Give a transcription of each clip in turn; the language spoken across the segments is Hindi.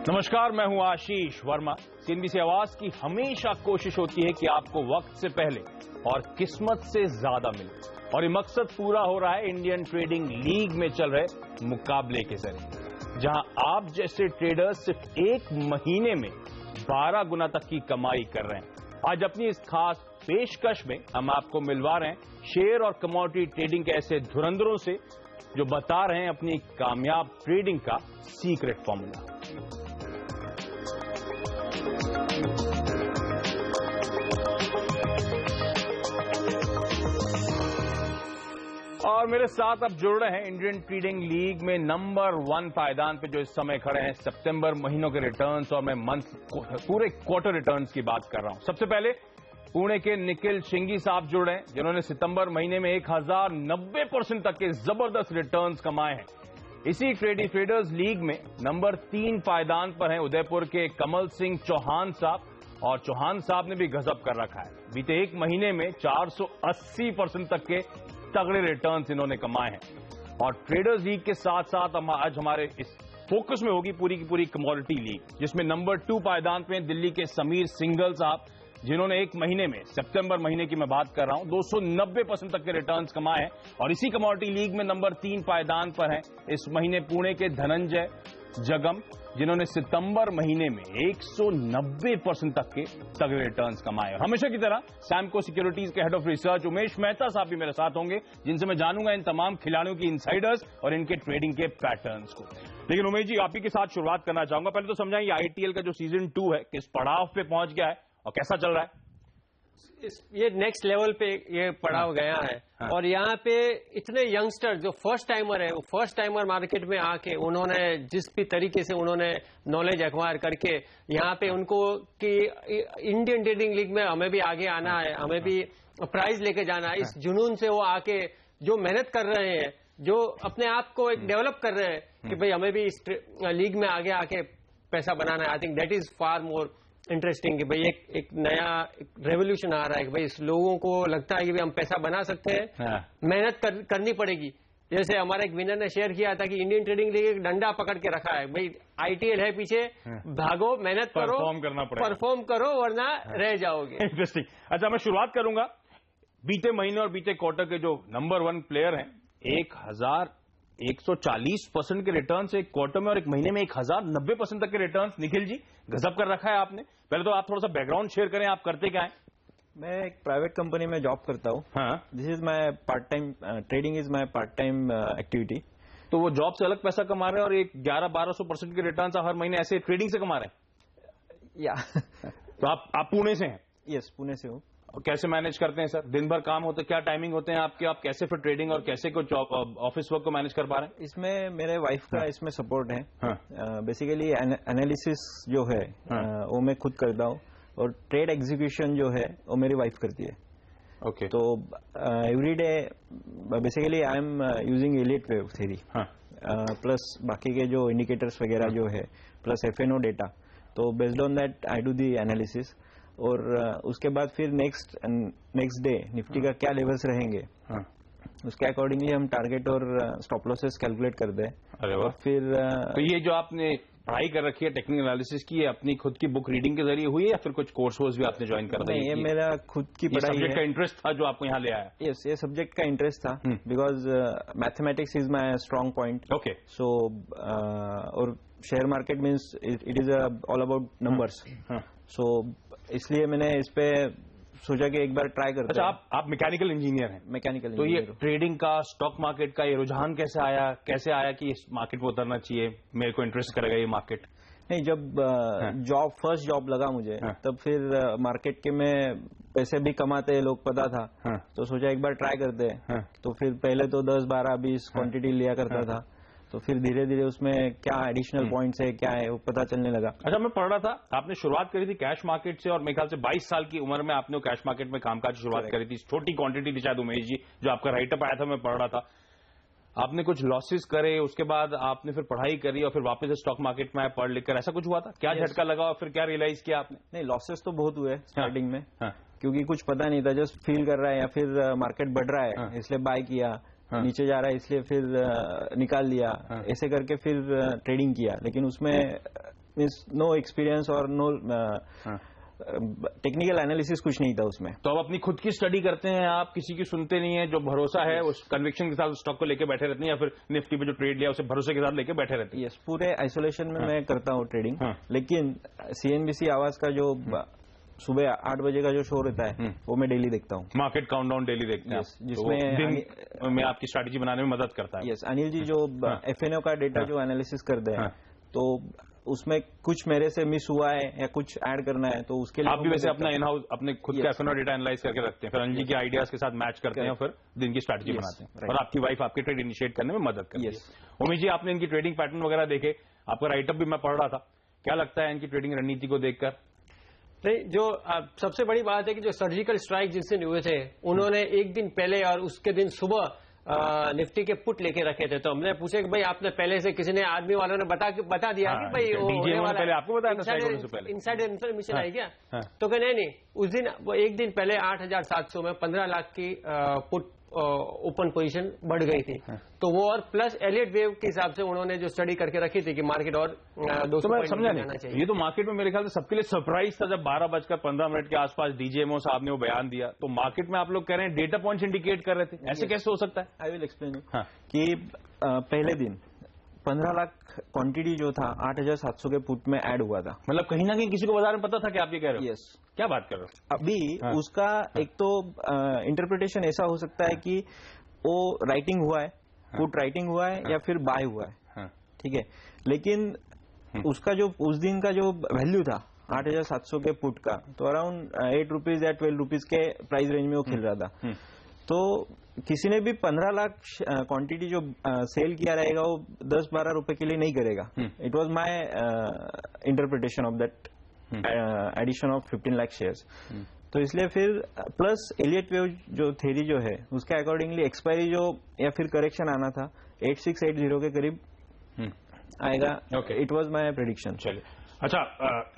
नमस्कार, मैं हूं आशीष वर्मा। सीएनबीसी आवाज की हमेशा कोशिश होती है कि आपको वक्त से पहले और किस्मत से ज्यादा मिले, और ये मकसद पूरा हो रहा है इंडियन ट्रेडिंग लीग में चल रहे मुकाबले के जरिए, जहां आप जैसे ट्रेडर्स सिर्फ एक महीने में 12 गुना तक की कमाई कर रहे हैं। आज अपनी इस खास पेशकश में हम आपको मिलवा रहे हैं शेयर और कमोडिटी ट्रेडिंग के ऐसे धुरंधरों से जो बता रहे हैं अपनी कामयाब ट्रेडिंग का सीक्रेट फॉर्मूला। और मेरे साथ अब जुड़ रहे हैं इंडियन ट्रेडिंग लीग में नंबर 1 पायदान पे जो इस समय खड़े हैं सितंबर महीनों के रिटर्न्स और मैं पूरे क्वार्टर रिटर्न्स की बात कर रहा हूं। सबसे पहले पुणे के निखिल शिंगी साहब जुड़ रहे हैं, जिन्होंने सितंबर महीने में 1090% तक के जबरदस्त रिटर्न्स कमाए हैं। इसी ट्रेडर्स लीग में नंबर 3 पायदान पर हैं उदयपुर के कमल सिंह चौहान साहब, और चौहान साहब ने भी गजब कर रखा है। बीते एक महीने में 480% तक के तगड़े रिटर्न्स इन्होंने कमाए हैं। और ट्रेडर्स लीग के साथ साथ आज हमारे इस फोकस में होगी पूरी की पूरी कमोडिटी लीग, जिसमें नंबर 2 पायदान पे दिल्ली के समीर सिंघल साहब, जिन्होंने एक महीने में सितंबर महीने की मैं बात कर रहा हूं 290% तक के रिटर्न्स कमाए हैं। और इसी कमोडिटी लीग में नंबर 3 पायदान पर हैं इस महीने पुणे के धनंजय जगम, जिन्होंने सितंबर महीने में 190% तक के तगड़े रिटर्न्स कमाए। और हमेशा की तरह सैमको सिक्योरिटीज के head of research Umesh Mehta साहब भी मेरे साथ होंगे, जिनसे मैं जानूंगा इन तमाम खिलाड़ियों की इनसाइडर्स और इनके ट्रेडिंग के पैटर्न्स को। लेकिन उमेश जी, आप ही के साथ शुरुआत करना चाहूंगा। पहले तो समझाइए आईटीएल का जो सीजन 2 है किस पड़ाव पे पहुंच गया है और कैसा चल रहा है? ये नेक्स्ट लेवल पे ये पड़ाव गया है। और यहाँ पे इतने यंगस्टर जो फर्स्ट टाइमर है, वो फर्स्ट टाइमर मार्केट में आके उन्होंने जिस भी तरीके से उन्होंने नॉलेज एक्वायर करके यहाँ पे उनको कि इंडियन ट्रेडिंग लीग में हमें भी आगे आना है, हमें भी प्राइज लेके जाना है, इस जुनून से वो आके जो मेहनत कर रहे हैं, जो अपने आप को एक डेवलप कर रहे हैं कि भाई हमें भी इस लीग में आगे आके पैसा बनाना है। आई think that is far more interesting कि भाई एक नया रेवोल्यूशन आ रहा है कि भाई इस लोगों को लगता है कि भाई हम पैसा बना सकते हैं, मेहनत करनी पड़ेगी। जैसे हमारे एक विनर ने शेयर किया था कि इंडियन ट्रेडिंग लीग एक डंडा पकड़ के रखा है, भाई आईटीएल है पीछे, भागो, मेहनत करो, परफॉर्म करो वरना रह जाओगे। इंटरेस्टिंग। अच्छा, मैं शुरुआत करूंगा बीते महीने और बीते क्वार्टर के जो नंबर 1 प्लेयर हैं। 1140% के रिटर्न्स एक क्वार्टर में और एक महीने में 1090% तक के रिटर्न्स। निखिल जी, गजब कर रखा है आपने। पहले तो आप थोड़ा सा बैकग्राउंड शेयर करें, आप करते क्या हैं? मैं एक प्राइवेट कंपनी में जॉब करता हूँ। This is my part time, trading is my part time activity. तो वो जॉब से अलग पैसा कमा रहे हैं और एक 1100-1200% के रिटर्न्स हर महीने ऐसे ट्रेडिंग से कमा रहे हैं? या तो आप पुणे से हैं? यस, पुणे से हूँ। कैसे मैनेज करते हैं सर? दिन भर काम होता है, क्या टाइमिंग होते हैं आपके? आप कैसे फिर ट्रेडिंग और कैसे कुछ ऑफिस वर्क को मैनेज कर पा रहे हैं? इसमें मेरे वाइफ का इसमें सपोर्ट है। बेसिकली एनालिसिस जो है वो मैं खुद करता हूँ, और ट्रेड एग्जीक्यूशन जो है वो मेरी वाइफ करती है। ओके। तो every day basically I am using elite wave theory, plus बाकी के जो इंडिकेटर्स वगैरह जो है, प्लस एफएनओ डेटा। तो based on that I do the analysis, और उसके बाद फिर नेक्स्ट डे निफ्टी का क्या लेवल्स रहेंगे, उसके अकॉर्डिंगली हम टारगेट और स्टॉप लॉसेस कैलकुलेट करते हैं। अरे वाह। फिर तो ये जो आपने पढ़ाई कर रखी है टेक्निकल एनालिसिस की, ये अपनी खुद की बुक रीडिंग के जरिए हुई है या फिर कुछ कोर्स भी आपने ज्वाइन कर दिया? ये मेरा खुद की पढ़ाई है। सब्जेक्ट का इंटरेस्ट था जो आपको यहाँ ले आया? यस, ये सब्जेक्ट का इंटरेस्ट था, because mathematics is my strong point. Okay. So और share market means it is all about numbers. So इसलिए मैंने इस पे सोचा कि एक बार ट्राई करते हैं। अच्छा, आप मैकेनिकल इंजीनियर हैं? मैकेनिकल तो इंजीनियर। ये ट्रेडिंग का, स्टॉक मार्केट का ये रुझान कैसे आया कि इस मार्केट में उतरना चाहिए, मेरे को इंटरेस्ट करेगा ये मार्केट? नहीं, जब फर्स्ट जॉब लगा मुझे, तब फिर मार्केट के में पैसे भी कमाते हैं लोग, पता था। तो सोचा एक बार ट्राई करते हैं। तो फिर पहले तो 10, 12, 20 क्वांटिटी लिया करता था, तो फिर धीरे धीरे उसमें क्या एडिशनल पॉइंट्स है, क्या है, वो पता चलने लगा। अच्छा, मैं पढ़ रहा था आपने शुरुआत करी थी कैश मार्केट से, और मेरे ख्याल से 22 साल की उम्र में आपने वो कैश मार्केट में कामकाज की शुरुआत करी थी। छोटी क्वांटिटी थी शायद उमेश जी, जो आपका राइटअप आया था, मैं पढ़ रहा था। आपने कुछ लॉसेस करे, उसके बाद आपने फिर पढ़ाई करी और फिर वापस स्टॉक मार्केट में आए पढ़ लिखकर, ऐसा कुछ हुआ था? क्या झटका लगा और फिर क्या रियलाइज किया आपने? नहीं, लॉसेस तो बहुत हुए स्टार्टिंग में, क्योंकि कुछ पता नहीं था, जस्ट फील कर रहा है या फिर मार्केट बढ़ रहा है इसलिए बाय किया, नीचे जा रहा है इसलिए फिर निकाल लिया, ऐसे करके फिर ट्रेडिंग किया। लेकिन उसमें मीन्स नो एक्सपीरियंस और नो टेक्निकल एनालिसिस कुछ नहीं था उसमें। तो अब अपनी खुद की स्टडी करते हैं आप, किसी की सुनते नहीं है, जो भरोसा है उस कन्विक्शन के साथ स्टॉक को लेके बैठे रहते हैं, या फिर निफ्टी पे जो ट्रेड लिया उसे भरोसे के साथ लेके बैठे रहते हैं? यस, पूरे आइसोलेशन में मैं करता हूँ ट्रेडिंग, लेकिन सीएनबीसी आवाज का जो सुबह 8 बजे का जो शो रहता है वो मैं डेली देखता हूँ। मार्केट काउंटडाउन डेली देखते हैं, जिसमें मैं आपकी स्ट्रैटेजी बनाने में मदद करता है। यस, अनिल जी जो एफएनओ का डेटा जो एनालिसिस करते हैं, तो उसमें कुछ मेरे से मिस हुआ है या कुछ ऐड करना है तो उसके लिए आप भी वैसे अपना इन हाउस अपने खुद का एफएनओ डेटा एनालाइज करके रखते हैं, फिर अनिल जी के आइडियाज के साथ मैच करते हैं, फिर दिन की स्ट्रैटेजी बनाते हैं, और आपकी वाइफ आपके ट्रेड इनिशिएट करने में मदद करती है। उमेश जी, आपने इनकी ट्रेडिंग पैटर्न वगैरह देखे, आपका राइटअप भी मैं पढ़ रहा था, क्या लगता है इनकी ट्रेडिंग रणनीति को देखकर? नहीं, जो सबसे बड़ी बात है कि जो सर्जिकल स्ट्राइक जिस दिन हुए थे, उन्होंने एक दिन पहले और उसके दिन सुबह निफ्टी के पुट लेके रखे थे। तो हमने पूछे कि भाई आपने पहले से किसी ने आदमी वालों ने बता दिया कि भाई वो पहले आपको बताया था इनसाइडर इन्फॉर्मेशन आई क्या? तो कहे नहीं, उस दिन वो एक दिन पहले 8,700 में 15 लाख की पुट ओपन पोजीशन बढ़ गई थी। तो वो और प्लस एलियट वेव के हिसाब से उन्होंने जो स्टडी करके रखी थी कि मार्केट और 200 पॉइंट जाना चाहिए। ये तो मार्केट में मेरे ख्याल से सबके लिए सरप्राइज था जब 12:15 के आसपास डीजीएमओ साहब ने वो बयान दिया। तो मार्केट में आप लोग कह रहे हैं डेटा पॉइंट्स इंडिकेट कर रहे थे, ऐसे कैसे हो सकता है? आई विल एक्सप्लेन कि पहले दिन 15 लाख क्वांटिटी जो था 8,700 के पुट में ऐड हुआ था। मतलब कहीं ना कहीं किसी को बाजार में पता था कि आप ये कह रहे हो? यस। क्या बात कर रहे हो? अभी उसका एक तो इंटरप्रिटेशन ऐसा हो सकता है कि वो राइटिंग हुआ है, पुट राइटिंग हुआ है, या फिर बाय हुआ है, ठीक है। लेकिन उसका जो उस दिन का जो वैल्यू था 8,700 के पुट का, तो अराउंड 8 रुपीज या 12 रुपीज के प्राइस रेंज में वो खेल रहा था। तो किसी ने भी 15 लाख क्वांटिटी जो सेल किया रहेगा वो 10-12 रुपए के लिए नहीं करेगा। It was my interpretation of that addition of 15 lakh shares. तो इसलिए फिर प्लस एलियट वेव जो थ्योरी जो है उसके अकॉर्डिंगली एक्सपायरी जो या फिर करेक्शन आना था 8680 के करीब आएगा। It was my prediction. चलिए, अच्छा,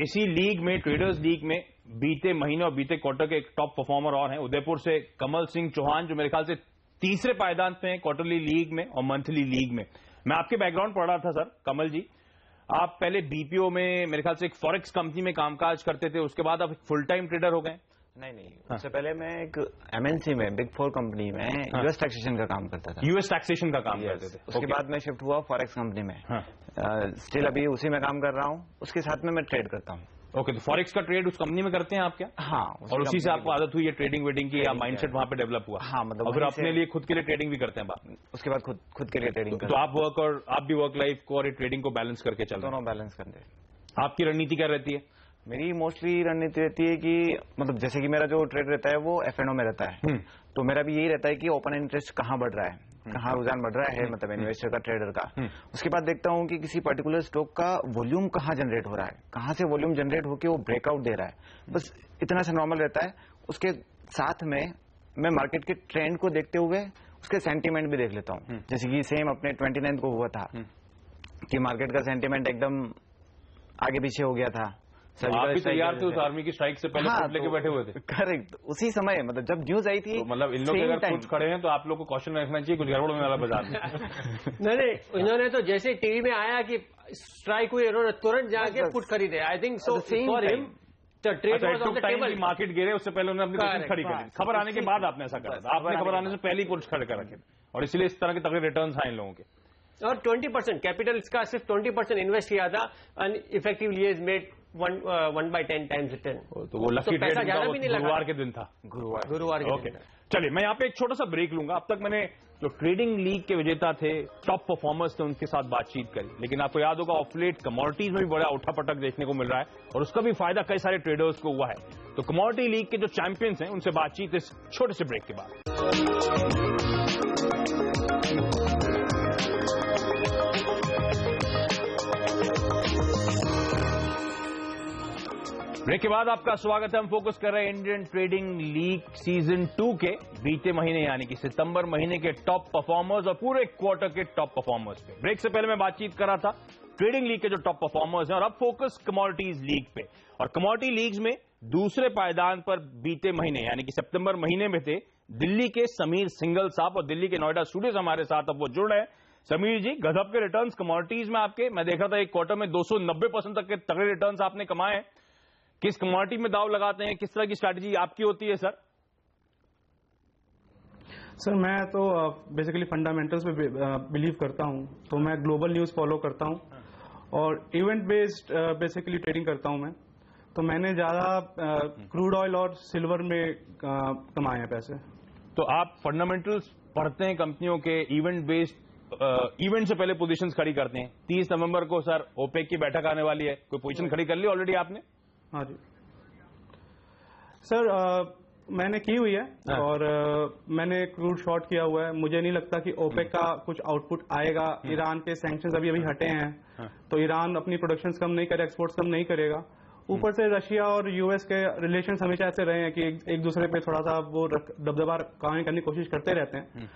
इसी लीग में, ट्रेडर्स लीग में बीते महीने और बीते क्वार्टर के एक टॉप परफॉर्मर और हैं, उदयपुर से कमल सिंह चौहान, जो मेरे ख्याल से तीसरे पायदान पे हैं क्वार्टरली लीग में और मंथली लीग में। मैं आपके बैकग्राउंड पढ़ रहा था सर, कमल जी, आप पहले बीपीओ में मेरे ख्याल से एक फॉरेक्स कंपनी में कामकाज करते थे, उसके बाद आप फुल टाइम ट्रेडर हो गए? नहीं, उससे पहले मैं एक एमएनसी में बिग 4 कंपनी में यूएस टैक्सेशन का काम करता था। यूएस टैक्सेशन का काम करते थे। उसके बाद मैं शिफ्ट हुआ फॉरेक्स कंपनी में। स्टिल अभी उसी में काम कर रहा हूँ, उसके साथ में मैं ट्रेड करता हूँ। ओके, तो फॉरेक्स का ट्रेड उस कंपनी में करते हैं आप क्या? हाँ, और उसी से आपको आदत हुई है ट्रेडिंग वेडिंग की, या माइंडसेट वहां पे डेवलप हुआ? हाँ, मतलब और फिर अपने लिए खुद के लिए ट्रेडिंग भी करते हैं बात? उसके बाद खुद के लिए ट्रेडिंग। तो आप भी वर्क लाइफ को और ट्रेडिंग को बैलेंस करके चलते हैं? दोनों बैलेंस करते हैं। आपकी रणनीति क्या रहती है? मेरी मोस्टली रणनीति रहती है कि मतलब जैसे कि मेरा जो ट्रेड रहता है वो एफएनओ में रहता है, तो मेरा भी यही रहता है कि ओपन इंटरेस्ट कहाँ बढ़ रहा है, कहाँ रुझान बढ़ रहा है, मतलब इन्वेस्टर का, ट्रेडर का। उसके बाद देखता हूँ कि किसी पर्टिकुलर स्टॉक का वॉल्यूम कहाँ जनरेट हो रहा है, कहाँ से वॉल्यूम जनरेट होकर वो ब्रेकआउट दे रहा है, बस इतना सा नॉर्मल रहता है। उसके साथ में मैं मार्केट के ट्रेंड को देखते हुए उसके सेंटीमेंट भी देख लेता हूँ। जैसे कि सेम अपने 29 को हुआ था कि मार्केट का सेंटीमेंट एकदम आगे पीछे हो गया था। आप भी तैयार थे उस आर्मी की स्ट्राइक से पहले? हाँ, लेके बैठे हुए थे? करेक्ट, उसी समय मतलब जब न्यूज आई थी। तो मतलब इन लोग अगर कुछ खड़े हैं तो आप लोग को क्वेश्चन रखना चाहिए, कुछ गड़बड़ होने वाला बाजार में। नहीं, इन्होंने तो जैसे टीवी में आया कि स्ट्राइक हुई, इन्होंने तुरंत जाके पुट खरीदे। I think so for him trade was on the table. Market गिरे उससे पहले उन्होंने अपनी पोजीशन खड़ी करी, खबर आने के बाद आपने ऐसा करा था। आपने खबर आने से पहले ही पुट खड़े कर रखे, और इसलिए इस तरह के तगड़े रिटर्न्स आए इन लोगों के। और 20% कैपिटल इसका सिर्फ 20% इन्वेस्ट किया था, and effectively is made 1/10 times return. तो वो लकी ट्रेड गुरुवार के दिन था। गुरुवार के दिन। चलिए, मैं यहाँ पे एक छोटा सा ब्रेक लूंगा। अब तक मैंने जो ट्रेडिंग लीग के विजेता थे, टॉप परफॉर्मर्स थे, उनके साथ बातचीत करी, लेकिन आपको याद होगा ऑफ लेट कमोडिटीज में भी बड़ा उठापटक देखने को मिल रहा है, और उसका भी फायदा कई सारे ट्रेडर्स को हुआ है। तो कमोडिटी लीग के जो चैंपियंस हैं उनसे बातचीत इस छोटे से ब्रेक के बाद। ब्रेक के बाद आपका स्वागत है। हम फोकस कर रहे हैं इंडियन ट्रेडिंग लीग सीजन 2 के बीते महीने यानी कि सितंबर महीने के टॉप परफॉर्मर्स और पूरे क्वार्टर के टॉप परफॉर्मर्स पे। ब्रेक से पहले मैं बातचीत कर रहा था ट्रेडिंग लीग के जो टॉप परफॉर्मर्स हैं, और अब फोकस कमोडिटीज लीग पे। और कमोडिटी लीग्स में दूसरे पायदान पर बीते महीने यानी कि सितंबर महीने में थे दिल्ली के समीर सिंघल साहब, और दिल्ली के नोएडा स्टूडियो से हमारे साथ अब वो जुड़ रहे हैं। समीर जी, गजब के रिटर्न्स कमोडिटीज में आपके, मैं देखा था एक क्वार्टर में 290% तक के तगड़े रिटर्न्स आपने कमाए हैं। किस कमोडिटी में दाव लगाते हैं, किस तरह की स्ट्रैटेजी आपकी होती है सर? सर मैं तो बेसिकली फंडामेंटल्स पे बिलीव करता हूं, तो मैं ग्लोबल न्यूज़ फॉलो करता हूं और इवेंट बेस्ड बेसिकली ट्रेडिंग करता हूं मैं। तो मैंने ज़्यादा क्रूड ऑयल और सिल्वर में कमाए हैं पैसे। तो आप फंडामेंटल्स पढ़ते हैं कंपनियों के, इवेंट बेस्ड इवेंट से पहले पोजीशंस खड़ी करते हैं। 30 नवंबर को सर ओपेक की बैठक आने वाली है, कोई पोजीशन खड़ी कर ली ऑलरेडी आपने? हाँ जी सर, मैंने की हुई है। हाँ। और मैंने क्रूड शॉर्ट किया हुआ है। मुझे नहीं लगता कि ओपेक का कुछ आउटपुट आएगा। ईरान के सैंक्शंस अभी हटे हैं। हाँ। तो ईरान अपनी प्रोडक्शंस कम नहीं करेगा, एक्सपोर्ट्स कम नहीं करेगा। ऊपर से रशिया और यूएस के रिलेशंस हमेशा ऐसे रहे हैं कि एक दूसरे पे थोड़ा सा वो दबदबा कायम करने की कोशिश करते रहते हैं।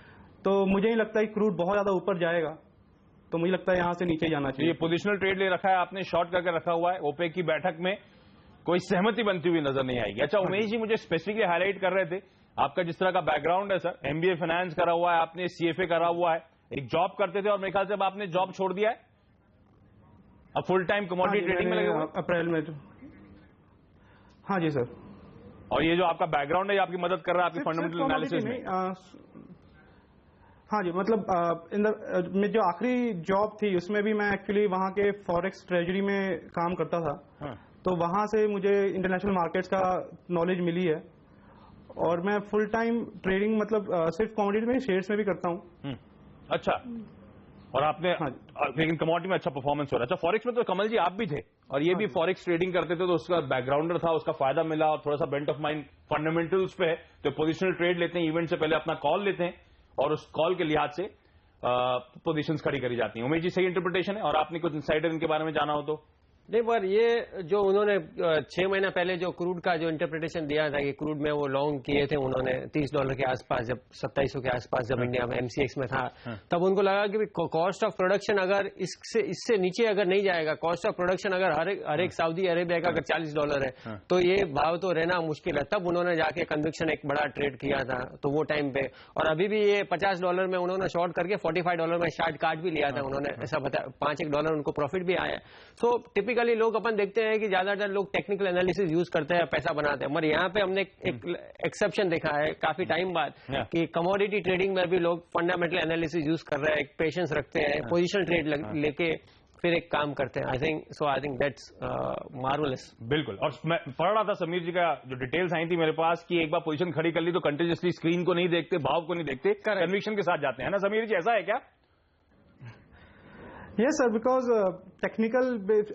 तो मुझे नहीं लगता कि क्रूड बहुत ज्यादा ऊपर जाएगा। तो मुझे लगता है यहाँ से नीचे जाना चाहिए। ये पोजिशनल ट्रेड ले रखा है आपने, शॉर्ट करके रखा हुआ है। ओपेक की बैठक में कोई सहमति बनती हुई नजर नहीं आएगी। अच्छा उमेश जी, मुझे स्पेसिफिकली हाईलाइट कर रहे थे आपका जिस तरह का बैकग्राउंड है सर, एमबीए फाइनेंस करा हुआ है आपने, सीएफए करा हुआ है, एक जॉब करते थे और मेरे ख्याल से अब आपने जॉब छोड़ दिया है, अब फुल टाइम कमोडिटी ट्रेडिंग में लगे हुए। अप्रैल में। हाँ जी सर। और ये जो आपका बैकग्राउंड है, ये आपकी मदद कर रहा है आपकी फंडामेंटल एनालिसिस में? हाँ जी, मतलब में जो आखिरी जॉब थी उसमें भी मैं एक्चुअली वहाँ के फॉरेक्स ट्रेजरी में काम करता था। हाँ। तो वहाँ से मुझे इंटरनेशनल मार्केट्स का नॉलेज मिली है। और मैं फुल टाइम ट्रेडिंग मतलब सिर्फ कमोडिटी में, शेयर्स में भी करता हूँ। अच्छा, और आपने हाँ। लेकिन कमोडिटी में अच्छा परफॉर्मेंस हो रहा है। अच्छा, फॉरेक्स में तो कमल जी आप भी थे और ये भी फॉरेक्स ट्रेडिंग करते थे, तो उसका बैकग्राउंडर था, उसका फायदा मिला और थोड़ा सा बेंट ऑफ माइंड फंडामेंटल्स पे है। तो पोजिशनल ट्रेड लेते हैं, इवेंट से पहले अपना कॉल लेते हैं और उस कॉल के लिहाज से पोजीशंस खड़ी करी जाती हैं। उमेश जी, सही इंटरप्रिटेशन है? और आपने कुछ इनसाइडर इनके बारे में जाना हो तो? नहीं, पर ये जो उन्होंने 6 महीना पहले जो क्रूड का जो इंटरप्रिटेशन दिया था कि क्रूड में वो लॉन्ग किए थे उन्होंने $30 के आसपास, जब 2700 के आसपास जब इंडिया में एमसीएक्स में था, तब उनको लगा कि कॉस्ट ऑफ प्रोडक्शन अगर इससे नीचे अगर नहीं जाएगा, कॉस्ट ऑफ प्रोडक्शन अगर हर एक सऊदी अरेबिया का अगर $40 है तो ये भाव तो रहना मुश्किल है। तब उन्होंने जाके कन्विक्शन एक बड़ा ट्रेड किया था तो वो टाइम पे। और अभी भी ये $50 में उन्होंने शॉर्ट करके $45 में शार्ट काट भी लिया था उन्होंने, ऐसा बताया। $5-1 उनको प्रॉफिट भी आया। सो टिपिकली लोग अपन देखते हैं कि ज्यादातर लोग टेक्निकल एनालिसिस यूज करते हैं, पैसा बनाते हैं। मगर यहाँ पे हमने एक एक्सेप्शन देखा है काफी टाइम बाद कि कमोडिटी ट्रेडिंग में भी लोग फंडामेंटल एनालिसिस यूज कर रहे हैं, एक पेशेंस रखते हैं, पोजीशन ट्रेड लेके फिर एक काम करते हैं। I think that's marvellous. बिल्कुल। और मैं पढ़ रहा था समीर जी का जो डिटेल्स आई थी मेरे पास कि एक बार पोजीशन खड़ी कर ली तो कंटिन्यूअसली स्क्रीन को नहीं देखते, भाव को नहीं देखते, कन्विक्शन के साथ जाते हैं ना समीर जी, ऐसा है क्या? यस सर, बिकॉज टेक्निकल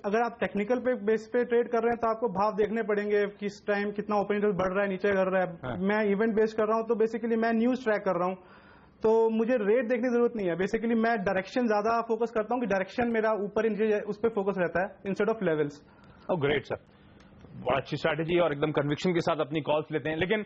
अगर आप टेक्निकल बेस पे ट्रेड कर रहे हैं तो आपको भाव देखने पड़ेंगे, किस टाइम कितना ओपन इंटरेस्ट बढ़ रहा है, नीचे कर रहा है। हाँ। मैं इवेंट बेस्ड कर रहा हूं तो बेसिकली मैं न्यूज ट्रैक कर रहा हूं, तो मुझे रेट देखने की जरूरत नहीं है। बेसिकली मैं डायरेक्शन ज्यादा फोकस करता हूं कि डायरेक्शन मेरा ऊपर नीचे उस पर फोकस रहता है instead of levels. Oh great sir, बड़ा अच्छी स्ट्रैटेजी है और एकदम कन्विक्शन के साथ अपनी कॉल्स लेते हैं। लेकिन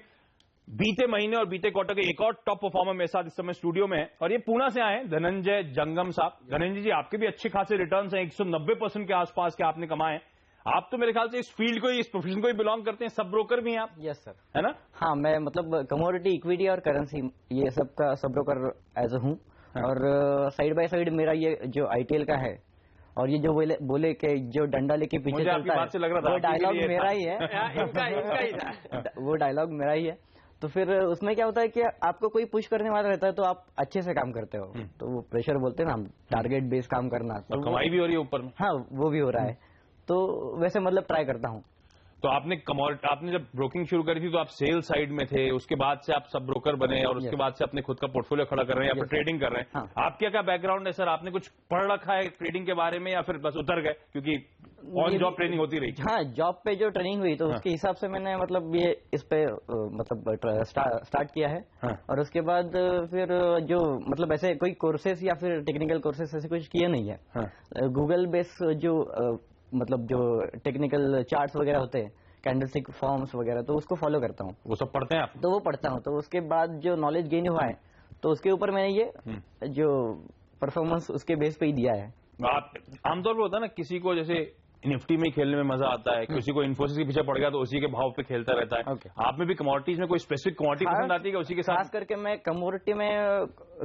बीते महीने और बीते क्वार्टर के एक और टॉप परफॉर्मर मेरे साथ इस समय स्टूडियो में है और ये पूना से आए हैं, धनंजय जंगम साहब। धनंजय जी, आपके भी अच्छे खासे रिटर्न्स हैं, 190% के आसपास के आपने कमाए। आप तो मेरे ख्याल से इस फील्ड को, इस प्रोफेशन को ही बिलोंग करते हैं, सब ब्रोकर भी हैं आप? यस सर, है ना? हाँ, मैं मतलब कमोडिटी, इक्विटी और करेंसी ये सब का सब ब्रोकर एज ए हूँ। और साइड बाय साइड मेरा ये जो आईटीएल का है और ये जो बोले कि जो डंडा लेके पीछे चलता है, वो डायलॉग मेरा ही है। वो डायलॉग मेरा ही है। तो फिर उसमें क्या होता है कि आपको कोई पुश करने वाला रहता है तो आप अच्छे से काम करते हो, तो वो प्रेशर बोलते हैं ना, हम टारगेट बेस्ड काम करना, तो कमाई भी हो रही है ऊपर में। हाँ, वो भी हो रहा है। तो वैसे मतलब ट्राई करता हूँ। तो आपने जब ब्रोकिंग शुरू करी थी तो आप सेल साइड में थे, उसके बाद से आप सब ब्रोकर बने और उसके बाद से अपने खुद का पोर्टफोलियो खड़ा कर रहे हैं या फिर ट्रेडिंग कर रहे हैं। हाँ। आपका क्या बैकग्राउंड है सर? आपने कुछ पढ़ रखा है ट्रेडिंग के बारे में या फिर बस उतर गए क्योंकि ऑन जॉब ट्रेनिंग होती रही? हाँ, जॉब पे जो ट्रेनिंग हुई तो उसके हिसाब से मैंने मतलब ये इस पे मतलब स्टार्ट किया है। और उसके बाद फिर जो मतलब ऐसे कोई कोर्सेस या फिर टेक्निकल कोर्सेस ऐसे कुछ किए नहीं है। गूगल बेस जो मतलब जो टेक्निकल चार्ट्स वगैरह होते हैं, कैंडलस्टिक फॉर्म्स वगैरह, तो उसको फॉलो करता हूँ। वो सब पढ़ते हैं आप? तो वो पढ़ता हूँ। तो उसके बाद जो नॉलेज गेन हुआ है तो उसके ऊपर मैंने ये जो परफॉर्मेंस उसके बेस पे ही दिया है। आप आमतौर पर होता है ना, किसी को जैसे निफ्टी में खेलने में मजा आता है, किसी को इन्फोसिस के पीछे पड़ गया तो उसी के भाव पे खेलता रहता है। आप में भी कमोडिटीज में कोई स्पेसिफिक कमोडिटी पसंद आती है उसी के साथ? खास करके मैं कमोडिटी में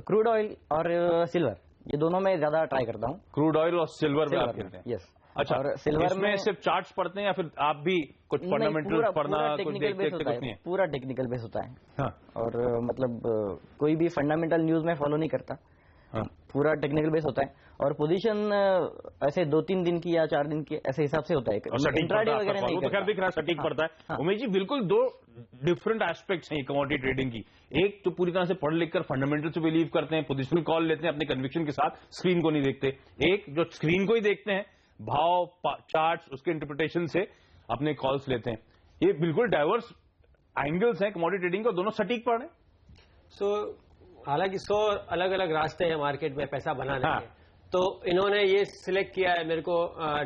क्रूड ऑयल और सिल्वर, ये दोनों में ज्यादा ट्राई करता हूँ। क्रूड ऑयल और सिल्वर में आप खेलते हैं? यस। अच्छा, और सिल्वर में सिर्फ चार्ट्स पढ़ते हैं या फिर आप भी कुछ फंडामेंटल पढ़ना कुछ देखते कुछ नहीं है? पूरा टेक्निकल बेस होता है। हाँ। और मतलब कोई भी फंडामेंटल न्यूज में फॉलो नहीं करता। हाँ। पूरा टेक्निकल बेस होता है और पोजीशन ऐसे 2-3 दिन की या 4 दिन की ऐसे हिसाब से होता है। इंट्राडे वगैरह नहीं करता। दिख रहा है सटीक पड़ता है। हाँ। उमेश जी, बिल्कुल दो डिफरेंट एस्पेक्ट्स हैं कमोडिटी ट्रेडिंग की। एक तो पूरी तरह से पढ़ लिख कर फंडामेंटल से बिलीव करते हैं, पोजिशनल कॉल लेते हैं अपने कन्विक्शन के साथ, स्क्रीन को नहीं देखते। एक जो स्क्रीन को ही देखते हैं, भाव चार्ट्स उसके इंटरप्रिटेशन से अपने कॉल्स लेते हैं। ये बिल्कुल डाइवर्स एंगल्स हैं कमोडिटी ट्रेडिंग को, दोनों सटीक पढ़ रहे हैं। हालांकि 100 अलग अलग रास्ते हैं मार्केट में पैसा बनाने के। तो इन्होंने ये सिलेक्ट किया है मेरे को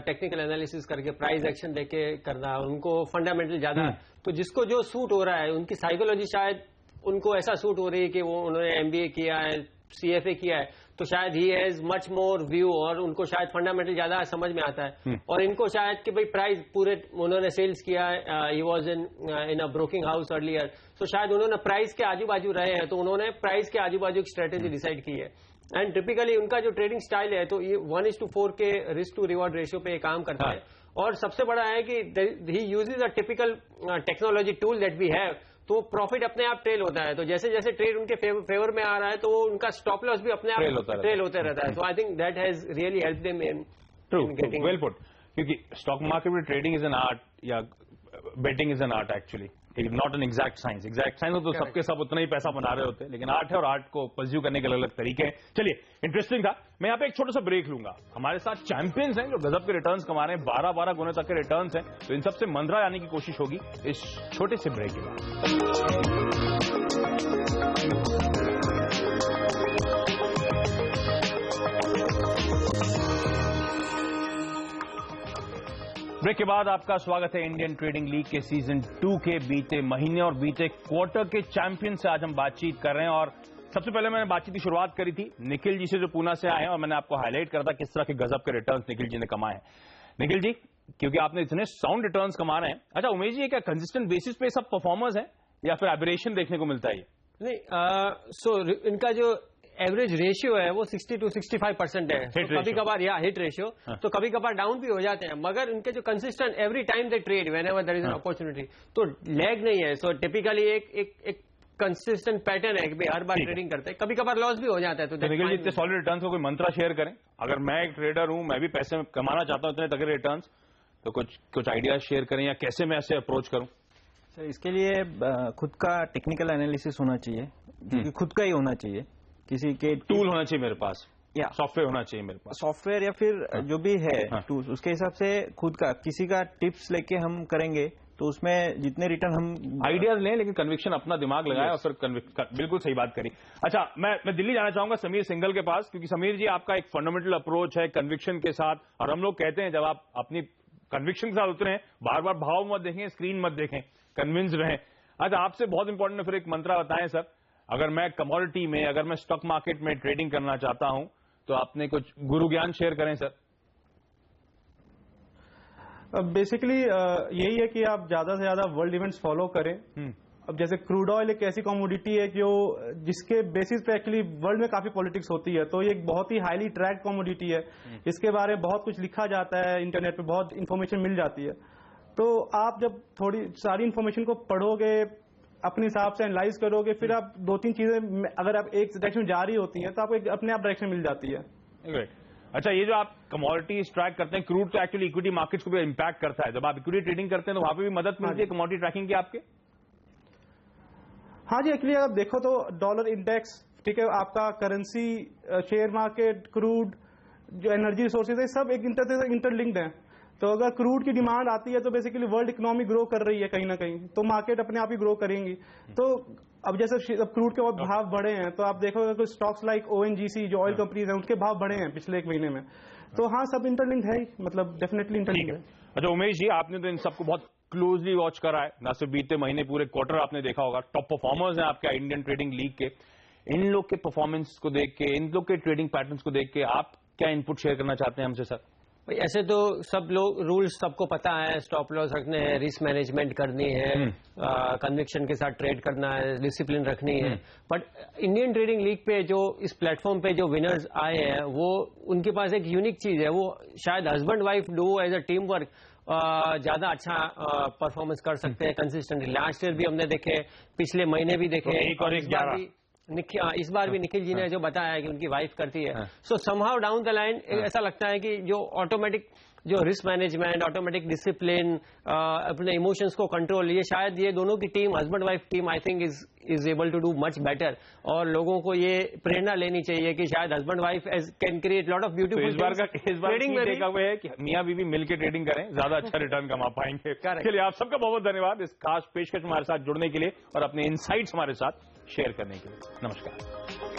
टेक्निकल एनालिसिस करके प्राइस एक्शन देके करना, उनको फंडामेंटल ज्यादा। तो जिसको जो सूट हो रहा है, उनकी साइकोलॉजी शायद उनको ऐसा सूट हो रही है कि वो उन्होंने MBA किया है, CFA किया है, तो शायद he has much more view और उनको शायद फंडामेंटल ज्यादा समझ में आता है। और इनको शायद कि भाई प्राइस पूरे उन्होंने सेल्स किया है, he was in a broking house earlier, तो शायद उन्होंने प्राइस के आजू बाजू रहे हैं, तो उन्होंने प्राइस के आजू बाजू एक स्ट्रेटेजी डिसाइड की है। एंड टिपिकली उनका जो ट्रेडिंग स्टाइल है, तो ये 1:4 के रिस्क टू रिवॉर्ड रेशियो पे काम करता है। और सबसे बड़ा है कि he uses a typical technology tool that we have, तो प्रॉफिट अपने आप ट्रेल होता है। तो जैसे जैसे ट्रेड उनके फेवर में आ रहा है, तो उनका स्टॉप लॉस भी अपने आप ट्रेल होते रहता है। So I think that has really help them in getting well put. क्योंकि स्टॉक मार्केट में ट्रेडिंग इज एन आर्ट या betting is an art actually, not an exact science. Exact science तो सबके सब उतना ही पैसा बना रहे होते हैं, लेकिन आर्ट है और आर्ट को परस्यू करने के अलग अलग तरीके हैं। चलिए, इंटरेस्टिंग था। मैं यहाँ पे एक छोटा सा ब्रेक लूंगा। हमारे साथ चैंपियंस हैं जो गजब के रिटर्न्स कमा रहे हैं, 12-12 गुने तक के रिटर्न्स हैं, तो इन सबसे मंत्रा जाने की कोशिश होगी इस छोटे से ब्रेक के बाद। ब्रेक के बाद आपका स्वागत है इंडियन ट्रेडिंग लीग के सीजन 2 के बीते महीने और बीते क्वार्टर के चैंपियन से आज हम बातचीत कर रहे हैं। और सबसे पहले मैंने बातचीत की शुरुआत करी थी निखिल जी से, जो पूना से आए हैं, और मैंने आपको हाईलाइट करा था किस तरह के गजब के रिटर्न्स निखिल जी ने कमाए हैं। निखिल जी, क्योंकि आपने इतने साउंड रिटर्न्स कमा रहे हैं, अच्छा उमेश जी, क्या कंसिस्टेंट बेसिस पे सब परफॉर्मर्स हैं या फिर एबरेशन देखने को मिलता है? नहीं, इनका जो एवरेज रेशियो है वो 60 to 65% है। तो कभी कभार हिट रेशियो, तो कभी कभार डाउन भी हो जाते हैं, मगर इनके जो consistent every time they trade whenever there is an opportunity, तो लैग नहीं है। सो टिपिकली एक कंसिस्टेंट पैटर्न है कि हर बार ट्रेडिंग करते हैं, कभी कभार लॉस भी हो जाता है। तो निखिल जी, इतने सॉलिड रिटर्न्स को कोई मंत्रा शेयर करें? अगर मैं एक ट्रेडर हूं, मैं भी पैसे कमाना चाहता हूं इतने तगड़े रिटर्न्स, तो कुछ आइडियाज शेयर करें, या कैसे मैं ऐसे अप्रोच करूं? सर, इसके लिए खुद का टेक्निकल एनालिसिस होना चाहिए, क्योंकि खुद का ही होना चाहिए। किसी के टूल होना चाहिए मेरे पास, या सॉफ्टवेयर होना चाहिए मेरे पास, सॉफ्टवेयर या फिर जो भी है टूल्स, उसके हिसाब से खुद का किसी का टिप्स लेके हम करेंगे, तो उसमें जितने रिटर्न हम आइडियाज लें, लेकिन कन्विक्शन अपना दिमाग लगाए और फिर बिल्कुल सही बात करी। अच्छा, मैं दिल्ली जाना चाहूंगा समीर सिंघल के पास, क्योंकि समीर जी, आपका एक फंडामेंटल अप्रोच है कन्विक्शन के साथ, और हम लोग कहते हैं जब आप अपनी कन्विक्शन के साथ उतरे हैं, बार बार भाव मत देखें, स्क्रीन मत देखें, कन्विंस रहें। अच्छा, आपसे बहुत इंपॉर्टेंट है, फिर एक मंत्रा बताएं सर, अगर मैं कमोडिटी में, अगर मैं स्टॉक मार्केट में ट्रेडिंग करना चाहता हूं, तो आपने कुछ गुरु ज्ञान शेयर करें सर। बेसिकली यही है कि आप ज्यादा से ज्यादा वर्ल्ड इवेंट्स फॉलो करें। अब जैसे क्रूड ऑयल एक ऐसी कमोडिटी है जो जिसके बेसिस पे एक्चुअली वर्ल्ड में काफी पॉलिटिक्स होती है, तो ये एक बहुत ही हाईली ट्रैक्ड कमोडिटी है। इसके बारे में बहुत कुछ लिखा जाता है, इंटरनेट पे बहुत इंफॉर्मेशन मिल जाती है। तो आप जब थोड़ी सारी इंफॉर्मेशन को पढ़ोगे, अपने हिसाब से एनालाइज करोगे, फिर आप 2-3 चीजें, अगर आप एक डायरेक्शन जा रही होती है, तो आपको अपने आप डायरेक्शन मिल जाती है। अच्छा, ये जो आप कमोडिटीज ट्रैक करते हैं, क्रूड तो एक्चुअली इक्विटी मार्केट्स को भी इंपैक्ट करता है। जब आप इक्विटी ट्रेडिंग करते हैं, तो वहां पे भी मदद मिलती है कमोडिटी ट्रैकिंग की आपके? हाँ जी, एक्चुअली आप देखो तो डॉलर इंडेक्स, ठीक है, आपका करेंसी, शेयर मार्केट, क्रूड, जो एनर्जी रिसोर्सेज है, सब एक इंटरलिंक्ड है। तो अगर क्रूड की डिमांड आती है, तो बेसिकली वर्ल्ड इकोनॉमी ग्रो कर रही है कहीं ना कहीं, तो मार्केट अपने आप ही ग्रो करेंगी। तो अब जैसे अब क्रूड के भाव बढ़े हैं, तो आप देखोगे कि स्टॉक्स लाइक ONGC जो ऑयल कंपनीज हैं, उनके भाव बढ़े हैं पिछले 1 महीने में। तो हाँ, सब इंटरलिंक्ड है, मतलब डेफिनेटली इंटरलिंक्ड है। अच्छा उमेश जी, आपने तो इन सबको बहुत क्लोजली वॉच करा है, ना सिर्फ बीते महीने, पूरे क्वार्टर आपने देखा होगा। टॉप परफॉर्मर्स हैं आपके इंडियन ट्रेडिंग लीग के। इन लोग के परफॉर्मेंस को देख के, इन लोग के ट्रेडिंग पैटर्न्स को देख के, आप क्या इनपुट शेयर करना चाहते हैं हमसे सर? भाई ऐसे तो सब लोग रूल्स सबको पता है, स्टॉप लॉस रखने हैं, रिस्क मैनेजमेंट करनी है, कन्विक्शन के साथ ट्रेड करना है, डिसिप्लिन रखनी है। बट इंडियन ट्रेडिंग लीग पे जो इस प्लेटफॉर्म पे जो विनर्स आए हैं वो उनके पास एक यूनिक चीज है, वो शायद husband wife do as a team work ज्यादा अच्छा परफॉर्मेंस कर सकते हैं कंसिस्टेंटली। लास्ट ईयर भी हमने देखे, पिछले महीने भी देखे, एक और एक 11 इस बार भी निखिल जी ने जो बताया कि उनकी वाइफ करती है। So somehow down the line ऐसा लगता है कि जो ऑटोमेटिक जो रिस्क मैनेजमेंट, ऑटोमेटिक डिसिप्लिन, अपने इमोशंस को कंट्रोल, ये शायद ये दोनों की team, husband wife team, I think is able to do much better. और लोगों को ये प्रेरणा लेनी चाहिए कि शायद husband wife can create lot of beautiful. इस बार ट्रेडिंग में देखा हुआ है कि मियां बीवी मिलकर ट्रेडिंग करें, ज्यादा अच्छा रिटर्न कमा पाएंगे। चलिए, आप सबका बहुत बहुत धन्यवाद इस खास पेशकश हमारे साथ जुड़ने के लिए और अपने इनसाइट्स हमारे साथ शेयर करने के लिए। नमस्कार।